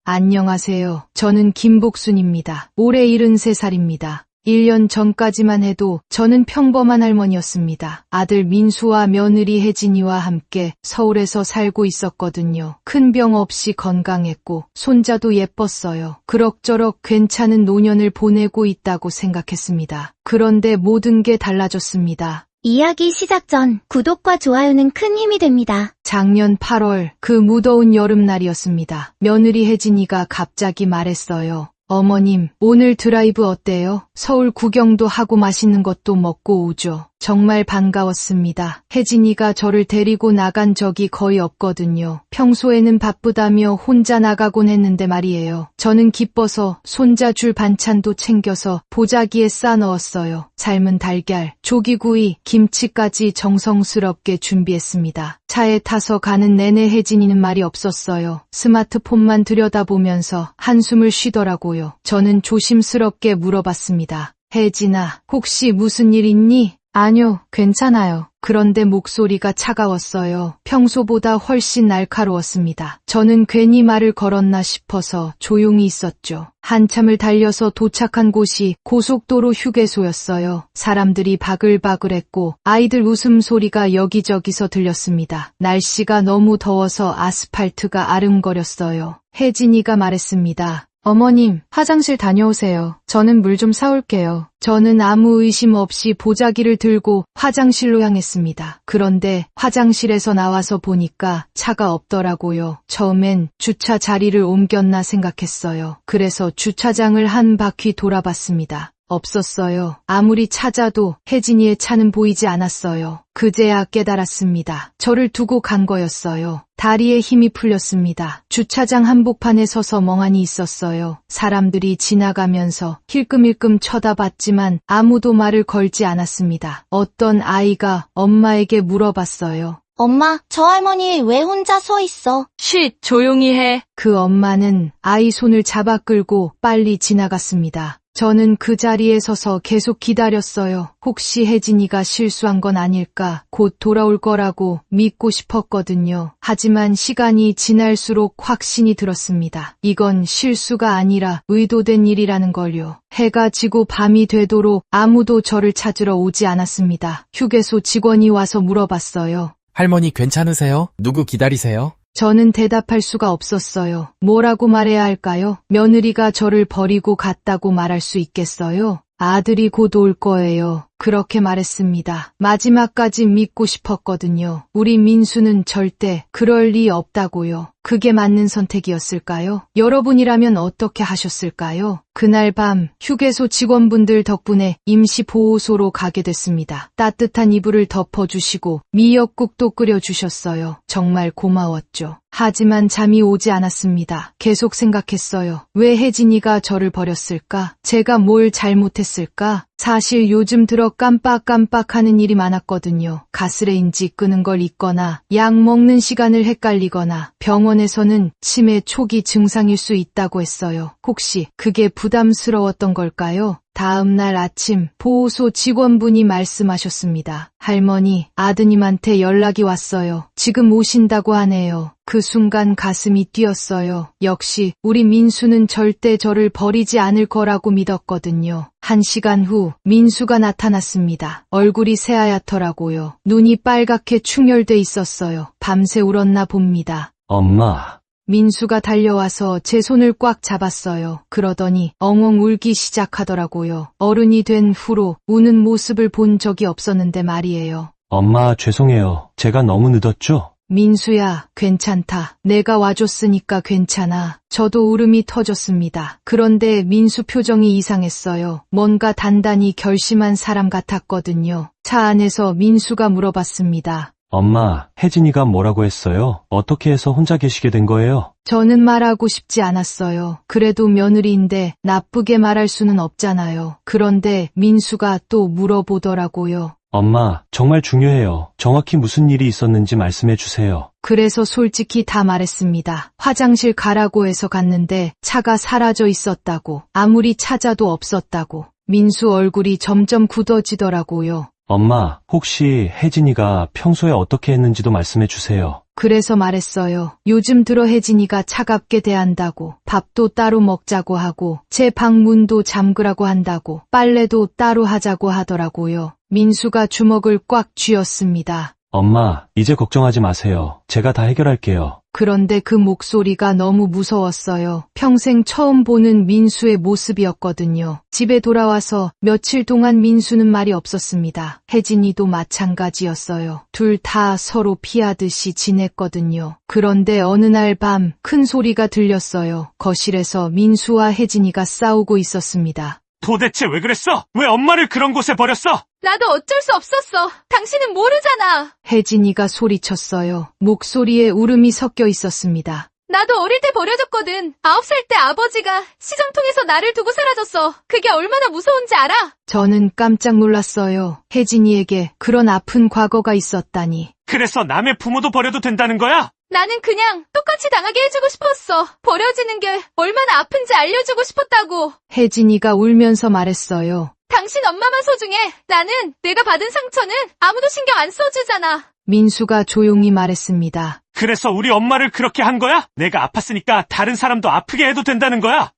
안녕하세요. 저는 김복순입니다. 올해 73살입니다. 1년 전까지만 해도 저는 평범한 할머니였습니다. 아들 민수와 며느리 혜진이와 함께 서울에서 살고 있었거든요. 큰 병 없이 건강했고 손자도 예뻤어요. 그럭저럭 괜찮은 노년을 보내고 있다고 생각했습니다. 그런데 모든 게 달라졌습니다. 이야기 시작 전 구독과 좋아요는 큰 힘이 됩니다. 작년 8월 그 무더운 여름날이었습니다. 며느리 혜진이가 갑자기 말했어요. 어머님, 오늘 드라이브 어때요? 서울 구경도 하고 맛있는 것도 먹고 오죠. 정말 반가웠습니다. 혜진이가 저를 데리고 나간 적이 거의 없거든요. 평소에는 바쁘다며 혼자 나가곤 했는데 말이에요. 저는 기뻐서 손자 줄 반찬도 챙겨서 보자기에 싸 넣었어요. 삶은 달걀, 조기구이, 김치까지 정성스럽게 준비했습니다. 차에 타서 가는 내내 혜진이는 말이 없었어요. 스마트폰만 들여다보면서 한숨을 쉬더라고요. 저는 조심스럽게 물어봤습니다. 혜진아, 혹시 무슨 일 있니? 아니요, 괜찮아요. 그런데 목소리가 차가웠어요. 평소보다 훨씬 날카로웠습니다. 저는 괜히 말을 걸었나 싶어서 조용히 있었죠. 한참을 달려서 도착한 곳이 고속도로 휴게소였어요. 사람들이 바글바글했고 아이들 웃음소리가 여기저기서 들렸습니다. 날씨가 너무 더워서 아스팔트가 아른거렸어요. 혜진이가 말했습니다. 어머님, 화장실 다녀오세요. 저는 물 좀 사올게요. 저는 아무 의심 없이 보자기를 들고 화장실로 향했습니다. 그런데 화장실에서 나와서 보니까 차가 없더라고요. 처음엔 주차 자리를 옮겼나 생각했어요. 그래서 주차장을 한 바퀴 돌아봤습니다. 없었어요. 아무리 찾아도 혜진이의 차는 보이지 않았어요. 그제야 깨달았습니다. 저를 두고 간 거였어요. 다리에 힘이 풀렸습니다. 주차장 한복판에 서서 멍하니 있었어요. 사람들이 지나가면서 힐끔힐끔 쳐다봤지만 아무도 말을 걸지 않았습니다. 어떤 아이가 엄마에게 물어봤어요. 엄마, 저 할머니 왜 혼자 서 있어? 쉿, 조용히 해. 그 엄마는 아이 손을 잡아 끌고 빨리 지나갔습니다. 저는 그 자리에 서서 계속 기다렸어요. 혹시 혜진이가 실수한 건 아닐까, 곧 돌아올 거라고 믿고 싶었거든요. 하지만 시간이 지날수록 확신이 들었습니다. 이건 실수가 아니라 의도된 일이라는 걸요. 해가 지고 밤이 되도록 아무도 저를 찾으러 오지 않았습니다. 휴게소 직원이 와서 물어봤어요. 할머니 괜찮으세요? 누구 기다리세요? 저는 대답할 수가 없었어요. 뭐라고 말해야 할까요? 며느리가 저를 버리고 갔다고 말할 수 있겠어요? 아들이 곧 올 거예요. 그렇게 말했습니다. 마지막까지 믿고 싶었거든요. 우리 민수는 절대 그럴 리 없다고요. 그게 맞는 선택이었을까요? 여러분이라면 어떻게 하셨을까요? 그날 밤 휴게소 직원분들 덕분에 임시보호소로 가게 됐습니다. 따뜻한 이불을 덮어주시고 미역국도 끓여주셨어요. 정말 고마웠죠. 하지만 잠이 오지 않았습니다. 계속 생각했어요. 왜 혜진이가 저를 버렸을까? 제가 뭘 잘못했을까? 사실 요즘 들어 깜빡깜빡하는 일이 많았거든요. 가스레인지 끄는 걸 잊거나 약 먹는 시간을 헷갈리거나 병원에서는 치매 초기 증상일 수 있다고 했어요. 혹시 그게 부담스러웠던 걸까요? 다음 날 아침 보호소 직원분이 말씀하셨습니다. 할머니, 아드님한테 연락이 왔어요. 지금 오신다고 하네요. 그 순간 가슴이 뛰었어요. 역시 우리 민수는 절대 저를 버리지 않을 거라고 믿었거든요. 1시간 후 민수가 나타났습니다. 얼굴이 새하얗더라고요. 눈이 빨갛게 충혈돼 있었어요. 밤새 울었나 봅니다. 엄마. 민수가 달려와서 제 손을 꽉 잡았어요. 그러더니 엉엉 울기 시작하더라고요. 어른이 된 후로 우는 모습을 본 적이 없었는데 말이에요. 엄마, 죄송해요. 제가 너무 늦었죠? 민수야, 괜찮다. 내가 와줬으니까 괜찮아. 저도 울음이 터졌습니다. 그런데 민수 표정이 이상했어요. 뭔가 단단히 결심한 사람 같았거든요. 차 안에서 민수가 물어봤습니다. 엄마, 혜진이가 뭐라고 했어요? 어떻게 해서 혼자 계시게 된 거예요? 저는 말하고 싶지 않았어요. 그래도 며느리인데 나쁘게 말할 수는 없잖아요. 그런데 민수가 또 물어보더라고요. 엄마, 정말 중요해요. 정확히 무슨 일이 있었는지 말씀해 주세요. 그래서 솔직히 다 말했습니다. 화장실 가라고 해서 갔는데 차가 사라져 있었다고. 아무리 찾아도 없었다고. 민수 얼굴이 점점 굳어지더라고요. 엄마, 혹시 혜진이가 평소에 어떻게 했는지도 말씀해 주세요. 그래서 말했어요. 요즘 들어 혜진이가 차갑게 대한다고, 밥도 따로 먹자고 하고, 제 방문도 잠그라고 한다고, 빨래도 따로 하자고 하더라고요. 민수가 주먹을 꽉 쥐었습니다. 엄마, 이제 걱정하지 마세요. 제가 다 해결할게요. 그런데 그 목소리가 너무 무서웠어요. 평생 처음 보는 민수의 모습이었거든요. 집에 돌아와서 며칠 동안 민수는 말이 없었습니다. 혜진이도 마찬가지였어요. 둘 다 서로 피하듯이 지냈거든요. 그런데 어느 날 밤 큰 소리가 들렸어요. 거실에서 민수와 혜진이가 싸우고 있었습니다. 도대체 왜 그랬어? 왜 엄마를 그런 곳에 버렸어? 나도 어쩔 수 없었어. 당신은 모르잖아. 혜진이가 소리쳤어요. 목소리에 울음이 섞여 있었습니다. 나도 어릴 때 버려졌거든. 9살 때 아버지가 시장통에서 나를 두고 사라졌어. 그게 얼마나 무서운지 알아? 저는 깜짝 놀랐어요. 혜진이에게 그런 아픈 과거가 있었다니. 그래서 남의 부모도 버려도 된다는 거야? 나는 그냥 똑같이 당하게 해주고 싶었어. 버려지는 게 얼마나 아픈지 알려주고 싶었다고. 혜진이가 울면서 말했어요. 당신 엄마만 소중해. 나는 내가 받은 상처는 아무도 신경 안 써주잖아. 민수가 조용히 말했습니다. 그래서 우리 엄마를 그렇게 한 거야? 내가 아팠으니까 다른 사람도 아프게 해도 된다는 거야?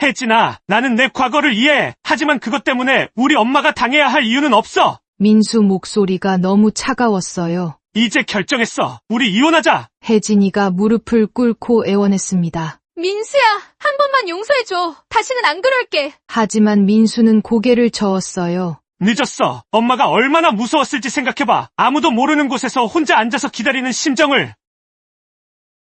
혜진아, 나는 내 과거를 이해해. 하지만 그것 때문에 우리 엄마가 당해야 할 이유는 없어. 민수 목소리가 너무 차가웠어요. 이제 결정했어. 우리 이혼하자. 혜진이가 무릎을 꿇고 애원했습니다. 민수야, 한 번만 용서해줘. 다시는 안 그럴게. 하지만 민수는 고개를 저었어요. 늦었어. 엄마가 얼마나 무서웠을지 생각해봐. 아무도 모르는 곳에서 혼자 앉아서 기다리는 심정을.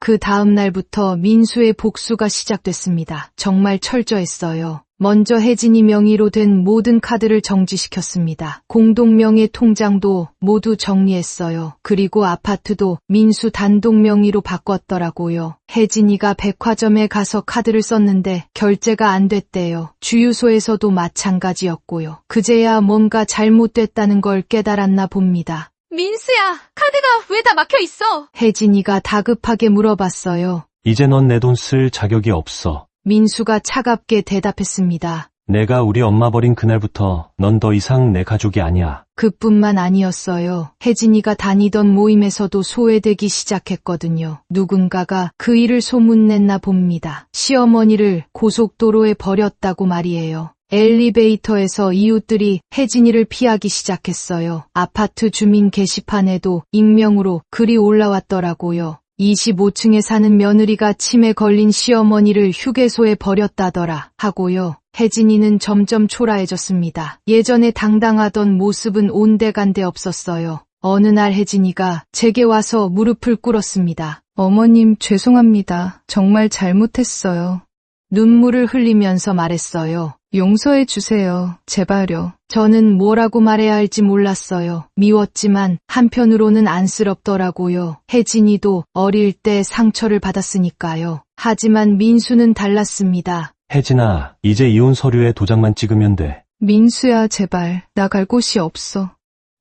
그 다음 날부터 민수의 복수가 시작됐습니다. 정말 철저했어요. 먼저 혜진이 명의로 된 모든 카드를 정지시켰습니다. 공동명의 통장도 모두 정리했어요. 그리고 아파트도 민수 단독 명의로 바꿨더라고요. 혜진이가 백화점에 가서 카드를 썼는데 결제가 안 됐대요. 주유소에서도 마찬가지였고요. 그제야 뭔가 잘못됐다는 걸 깨달았나 봅니다. 민수야, 카드가 왜 다 막혀 있어? 혜진이가 다급하게 물어봤어요. 이제 넌 내 돈 쓸 자격이 없어. 민수가 차갑게 대답했습니다. 내가 우리 엄마 버린 그날부터 넌 더 이상 내 가족이 아니야. 그뿐만 아니었어요. 혜진이가 다니던 모임에서도 소외되기 시작했거든요. 누군가가 그 일을 소문냈나 봅니다. 시어머니를 고속도로에 버렸다고 말이에요. 엘리베이터에서 이웃들이 혜진이를 피하기 시작했어요. 아파트 주민 게시판에도 익명으로 글이 올라왔더라고요. 25층에 사는 며느리가 치매 걸린 시어머니를 휴게소에 버렸다더라 하고요. 혜진이는 점점 초라해졌습니다. 예전에 당당하던 모습은 온데간데 없었어요. 어느 날 혜진이가 제게 와서 무릎을 꿇었습니다. 어머님 죄송합니다. 정말 잘못했어요. 눈물을 흘리면서 말했어요. 용서해 주세요. 제발요. 저는 뭐라고 말해야 할지 몰랐어요. 미웠지만 한편으로는 안쓰럽더라고요. 혜진이도 어릴 때 상처를 받았으니까요. 하지만 민수는 달랐습니다. 혜진아, 이제 이혼 서류에 도장만 찍으면 돼. 민수야, 제발. 나 갈 곳이 없어.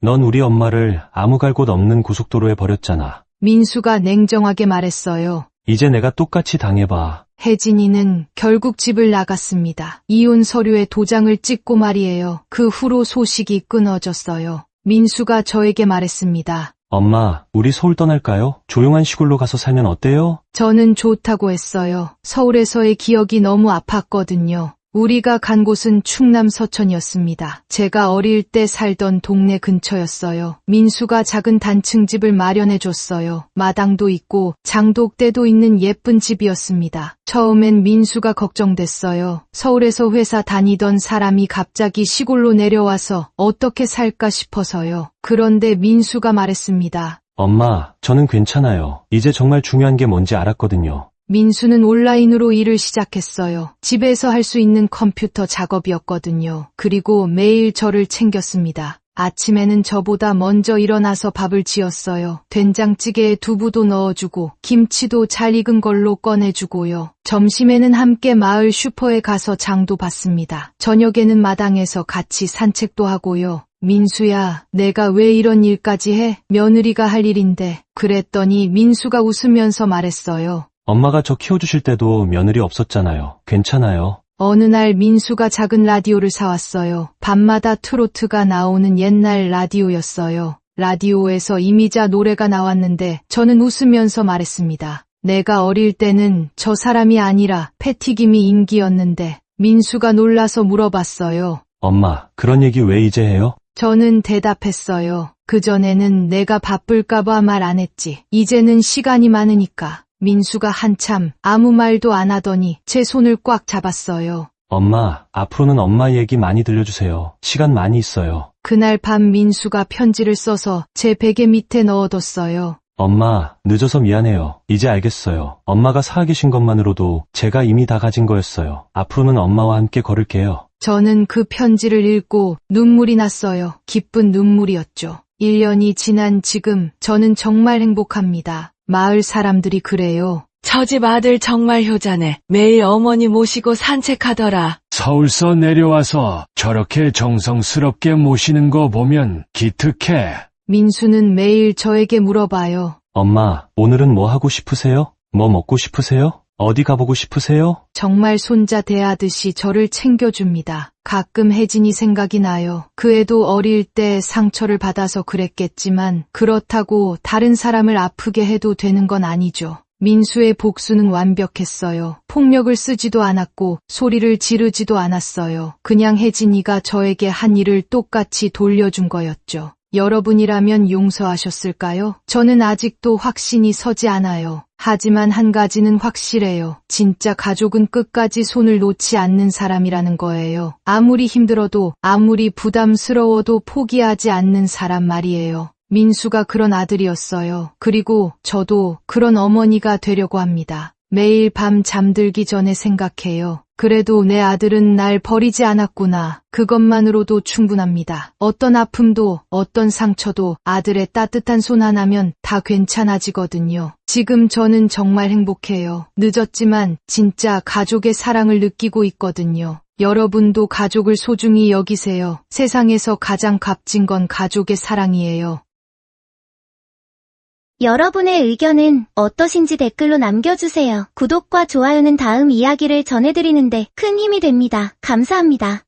넌 우리 엄마를 아무 갈 곳 없는 고속도로에 버렸잖아. 민수가 냉정하게 말했어요. 이제 내가 똑같이 당해봐. 혜진이는 결국 집을 나갔습니다. 이혼 서류에 도장을 찍고 말이에요. 그 후로 소식이 끊어졌어요. 민수가 저에게 말했습니다. 엄마, 우리 서울 떠날까요? 조용한 시골로 가서 살면 어때요? 저는 좋다고 했어요. 서울에서의 기억이 너무 아팠거든요. 우리가 간 곳은 충남 서천이었습니다. 제가 어릴 때 살던 동네 근처였어요. 민수가 작은 단층 집을 마련해줬어요. 마당도 있고 장독대도 있는 예쁜 집이었습니다. 처음엔 민수가 걱정됐어요. 서울에서 회사 다니던 사람이 갑자기 시골로 내려와서 어떻게 살까 싶어서요. 그런데 민수가 말했습니다. 엄마, 저는 괜찮아요. 이제 정말 중요한 게 뭔지 알았거든요. 민수는 온라인으로 일을 시작했어요. 집에서 할 수 있는 컴퓨터 작업이었거든요. 그리고 매일 저를 챙겼습니다. 아침에는 저보다 먼저 일어나서 밥을 지었어요. 된장찌개에 두부도 넣어주고 김치도 잘 익은 걸로 꺼내주고요. 점심에는 함께 마을 슈퍼에 가서 장도 봤습니다. 저녁에는 마당에서 같이 산책도 하고요. 민수야, 내가 왜 이런 일까지 해? 며느리가 할 일인데. 그랬더니 민수가 웃으면서 말했어요. 엄마가 저 키워주실 때도 며느리 없었잖아요. 괜찮아요. 어느 날 민수가 작은 라디오를 사왔어요. 밤마다 트로트가 나오는 옛날 라디오였어요. 라디오에서 이미자 노래가 나왔는데 저는 웃으면서 말했습니다. 내가 어릴 때는 저 사람이 아니라 패튀김이 인기였는데 민수가 놀라서 물어봤어요. 엄마, 그런 얘기 왜 이제 해요? 저는 대답했어요. 그전에는 내가 바쁠까봐 말 안 했지. 이제는 시간이 많으니까. 민수가 한참 아무 말도 안 하더니 제 손을 꽉 잡았어요. 엄마, 앞으로는 엄마 얘기 많이 들려주세요. 시간 많이 있어요. 그날 밤 민수가 편지를 써서 제 베개 밑에 넣어뒀어요. 엄마, 늦어서 미안해요. 이제 알겠어요. 엄마가 살아계신 것만으로도 제가 이미 다 가진 거였어요. 앞으로는 엄마와 함께 걸을게요. 저는 그 편지를 읽고 눈물이 났어요. 기쁜 눈물이었죠. 1년이 지난 지금 저는 정말 행복합니다. 마을 사람들이 그래요. 저 집 아들 정말 효자네. 매일 어머니 모시고 산책하더라. 서울서 내려와서 저렇게 정성스럽게 모시는 거 보면 기특해. 민수는 매일 저에게 물어봐요. 엄마, 오늘은 뭐 하고 싶으세요? 뭐 먹고 싶으세요? 어디 가보고 싶으세요? 정말 손자 대하듯이 저를 챙겨줍니다. 가끔 혜진이 생각이 나요. 그 애도 어릴 때 상처를 받아서 그랬겠지만 그렇다고 다른 사람을 아프게 해도 되는 건 아니죠. 민수의 복수는 완벽했어요. 폭력을 쓰지도 않았고 소리를 지르지도 않았어요. 그냥 혜진이가 저에게 한 일을 똑같이 돌려준 거였죠. 여러분이라면 용서하셨을까요? 저는 아직도 확신이 서지 않아요. 하지만 한 가지는 확실해요. 진짜 가족은 끝까지 손을 놓지 않는 사람이라는 거예요. 아무리 힘들어도, 아무리 부담스러워도 포기하지 않는 사람 말이에요. 민수가 그런 아들이었어요. 그리고 저도 그런 어머니가 되려고 합니다. 매일 밤 잠들기 전에 생각해요. 그래도 내 아들은 날 버리지 않았구나. 그것만으로도 충분합니다. 어떤 아픔도 어떤 상처도 아들의 따뜻한 손 하나면 다 괜찮아지거든요. 지금 저는 정말 행복해요. 늦었지만 진짜 가족의 사랑을 느끼고 있거든요. 여러분도 가족을 소중히 여기세요. 세상에서 가장 값진 건 가족의 사랑이에요. 여러분의 의견은 어떠신지 댓글로 남겨주세요. 구독과 좋아요는 다음 이야기를 전해드리는데 큰 힘이 됩니다. 감사합니다.